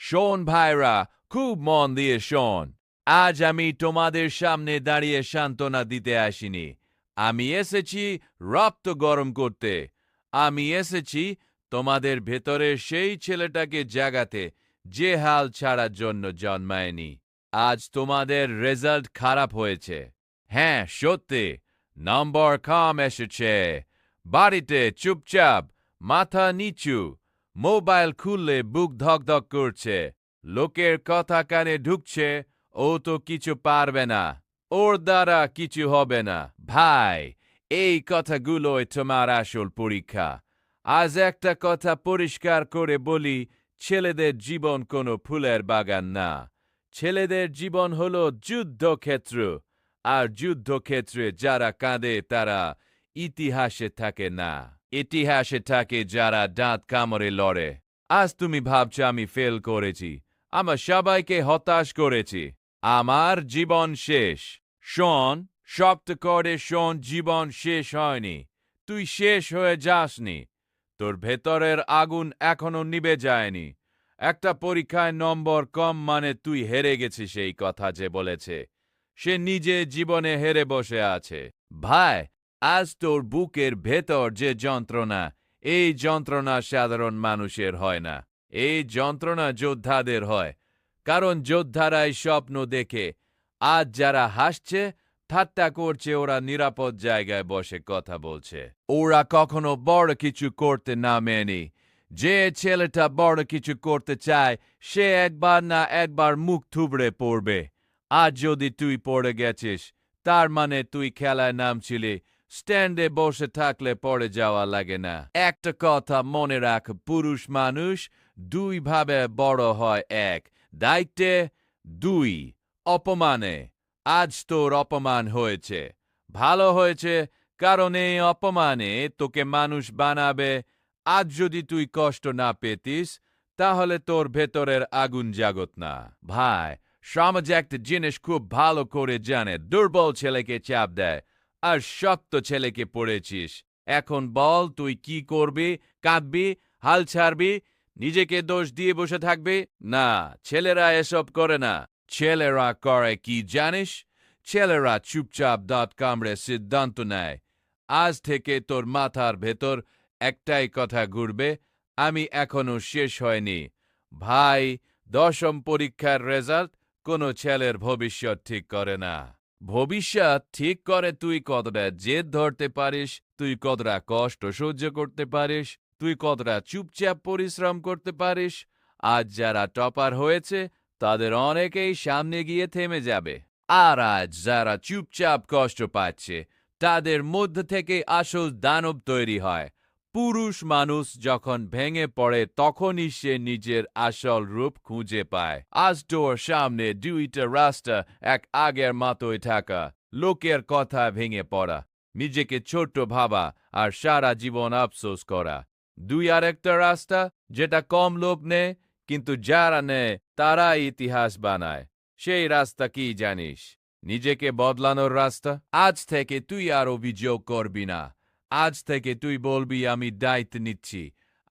শোন ভাইরা, খুব মন দিয়ে শোন। আজ আমি তোমাদের সামনে দাঁড়িয়ে সান্ত্বনা দিতে আসিনি। আমি এসেছি রক্ত গরম করতে। আমি এসেছি তোমাদের ভেতরের সেই ছেলেটাকে জাগাতে যে হাল ছাড়ার জন্য জন্মায়নি। আজ তোমাদের রেজাল্ট খারাপ হয়েছে। হ্যাঁ, সত্যি, নম্বর কম এসেছে। বাড়িতে চুপচাপ, মাথা নিচু, মোবাইল খুললে বুক ধকধক করছে। লোকের কথা কানে ঢুকছে, ও তো কিছু পারবে না, ওর দ্বারা কিছু হবে না। ভাই, এই কথাগুলোই তোমার আসল পরীক্ষা। আজ একটা কথা পরিষ্কার করে বলি, ছেলেদের জীবন কোনো ফুলের বাগান না। ছেলেদের জীবন হলো যুদ্ধক্ষেত্র, আর যুদ্ধক্ষেত্রে যারা কাঁদে তারা ইতিহাসে থাকে না। ইতিহাসে থাকে যারা দাঁত কামড়ে লড়ে। আজ তুমি ভাবছো আমি ফেল করেছি, আমার সবাইকে হতাশ করেছি, আমার জীবন শেষ। শোন, শক্ত করে শোন, জীবন শেষ হয়নি, তুই শেষ হয়ে যাসনি। তোর ভেতরের আগুন এখনো নিভে যায়নি। একটা পরীক্ষায় নম্বর কম মানে তুই হেরে গেছিস, এই কথা যে বলেছে সে নিজে জীবনে হেরে বসে আছে। ভাই, আজ তোর বুকের ভেতর যে যন্ত্রণা, এই যন্ত্রণা সাধারণ মানুষের হয় না। এই যন্ত্রণা যোদ্ধাদের হয়, কারণ যোদ্ধারাই স্বপ্ন দেখে। আজ যারা হাসছে, ঠাট্টা করছে, ওরা নিরাপদ জায়গায় বসে কথা বলছে। ওরা কখনো বড় কিছু করতে নামেনি। যে ছেলেটা বড় কিছু করতে চায়, সে একবার না একবার মুখ থুবড়ে পড়বে। আজ যদি তুই পড়ে গেছিস, তার মানে তুই খেলায় নামছিলি। স্ট্যান্ডে বসে থাকলে পড়ে যাওয়া লাগে না। একটা কথা মনে রাখ, পুরুষ মানুষ দুই ভাবে বড় হয়: এক, দায়িত্বে; দুই, অপমানে। আজ তোর অপমান হয়েছে। ভালো হয়েছে, কারণ এই অপমানে তোকে মানুষ বানাবে। আজ যদি তুই কষ্ট না পেতিস, তাহলে তোর ভেতরের আগুন জাগত না। ভাই, সমাজ একটা জিনিস খুব ভালো করে জানে: দুর্বল ছেলেকে চাপ দেয়, আর শক্ত ছেলেকে পড়েছিস। এখন বল, তুই কি করবি? কাঁদবি? হাল ছাড়বি? নিজেকে দোষ দিয়ে বসে থাকবি? না, ছেলেরা এসব করে না। ছেলেরা করে কি জানিস? ছেলেরা চুপচাপ দাঁত কামড়ে সিদ্ধান্ত নেয়। আজ থেকে তোর মাথার ভেতর একটাই কথা ঘুরবে: আমি এখনো শেষ হয়নি। ভাই, দশম পরীক্ষার রেজাল্ট কোনো ছেলের ভবিষ্যৎ ঠিক করে না। ভবিষ্যৎ ঠিক করে তুই কতটা জেদ ধরতে পারিস, তুই কতটা কষ্ট সহ্য করতে পারিস, তুই কতটা চুপচাপ পরিশ্রম করতে পারিস। আজ যারা টপার হয়েছে, তাদের অনেকেই সামনে গিয়ে থেমে যাবে। আর আজ যারা চুপচাপ কষ্ট পাচ্ছে, তাদের মধ্য থেকে আসল দানব তৈরি হয়। পুরুষ মানুষ যখন ভেঙে পড়ে, তখনই সে নিজের আসল রূপ খুঁজে পায়। আজ তোর সামনে দুইটা রাস্তা: এক, আগের মতোই থাকা, লোকের কথা ভেঙে পড়া, নিজেকে ছোট ভাবা, আর সারা জীবন আফসোস করা; দুই, আরেকটা রাস্তা যেটা কম লোক নেয়, কিন্তু যারা নেয় তারা ইতিহাস বানায়। সেই রাস্তা কি জানিস? নিজেকে বদলানোর রাস্তা। আজ থেকে তুই আর অভিযোগ করবি না। আজ থেকে তুই বলবি, আমি দায়িত্ব নিচ্ছি,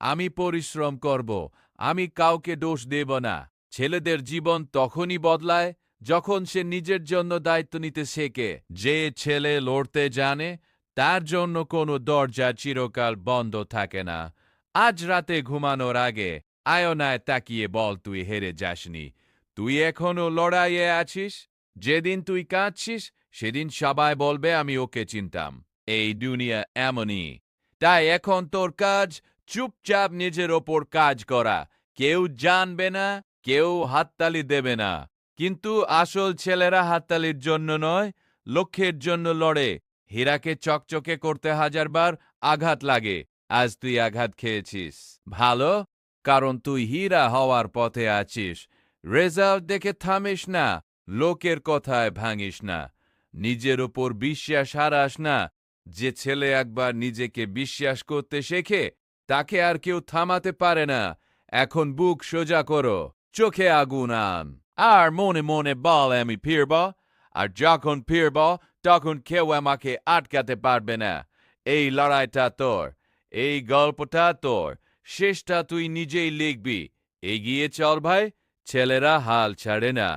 আমি পরিশ্রম করব, আমি কাউকে দোষ দেব না। ছেলেদের জীবন তখনই বদলায় যখন সে নিজের জন্য দায়িত্ব নিতে শেখে। যে ছেলে লড়তে জানে, তার জন্য কোনো দরজা চিরকাল বন্ধ থাকে না। আজ রাতে ঘুমানোর আগে আয়নায় তাকিয়ে বল, তুই হেরে যাসনি, তুই এখনো লড়াইয়ে আছিস। যেদিন তুই কাঁদছিস, সেদিন সবাই বলবে, আমি ওকে চিনতাম। এই দুনিয়া এমনই। তাই এখন তোর কাজ চুপচাপ নিজের ওপর কাজ করা। কেউ জানবে না, কেউ হাততালি দেবে না, কিন্তু আসল ছেলেরা হাততালির জন্য নয়, লক্ষ্যের জন্য লড়ে। হীরাকে চকচকে করতে হাজারবার আঘাত লাগে। আজ তুই আঘাত খেয়েছিস, ভালো, কারণ তুই হীরা হওয়ার পথে আছিস। রেজাল্ট দেখে থামিস না, লোকের কথায় ভাঙিস না, নিজের ওপর বিশ্বাস হারাস না। যে ছেলে একবার নিজেকে বিশ্বাস করতে শেখে, তাকে আর কেউ থামাতে পারে না। এখন বুক সোজা করো, চোখে আগুন আন, আর মনে মনে বল, আমি ফিরব। আর যখন ফিরব, তখন কেউ আমাকে আটকাতে পারবে না। এই লড়াইটা তোর, এই গল্পটা তোর, শেষটা তুই নিজেই লিখবি। এগিয়ে চল ভাই, ছেলেরা হাল ছাড়ে না